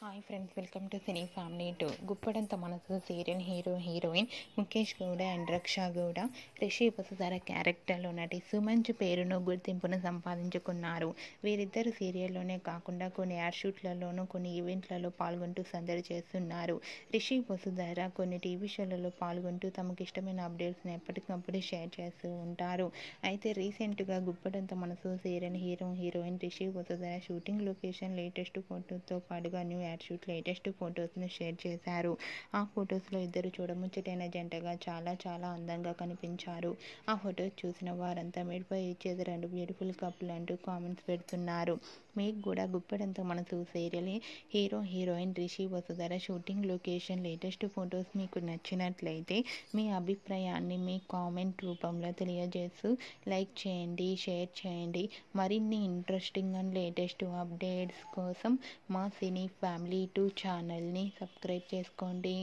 Hi friends, welcome to cine family 2. Guppedantha Manasu serial heroine Mukesh Gowda and Raksha Gowda Rishi Vasudhara క్యారెక్టర్లో నటి సుమంచు పేరును గుర్తింపును సంపాదించుకున్నారు. వీరిద్దరు సీరియల్లోనే కాకుండా కొన్ని యాడ్ షూట్లలోనూ కొన్ని ఈవెంట్లలో పాల్గొంటూ సందడి చేస్తున్నారు. రిషి వసుధర కొన్ని టీవీ షోలలో పాల్గొంటూ తమకు ఇష్టమైన అప్డేట్స్ని ఎప్పటికప్పుడు షేర్ చేస్తూ ఉంటారు. అయితే రీసెంట్గా Guppedantha Manasu serial heroine Rishi Vasudhara shooting location latest ఫోటోతో పాటుగా న్యూ యాడ్ షూట్ లేటెస్ట్ ఫొటోస్ను షేర్ చేశారు. ఆ ఫొటోస్లో ఇద్దరు చూడముచ్చటైన జంటగా చాలా అందంగా కనిపించారు. ఆ ఫొటోస్ చూసిన వారంతా మేడ్పై ఇచ్చేది రెండు బ్యూటిఫుల్ కపుల్ అంటూ కామెంట్స్ పెడుతున్నారు. మీకు కూడా గుప్పెడంత మనసు serial heroine Rishi Vasudhara shooting location latest photos మీకు నచ్చినట్లయితే మీ అభిప్రాయాన్ని మీ కామెంట్ రూపంలో తెలియజేస్తూ లైక్ చేయండి, షేర్ చేయండి. మరిన్ని ఇంట్రెస్టింగ్ అండ్ లేటెస్ట్ అప్డేట్స్ కోసం మా సినీ ఫ్యామిలీ 2 ఛానల్ని సబ్స్క్రైబ్ చేసుకోండి.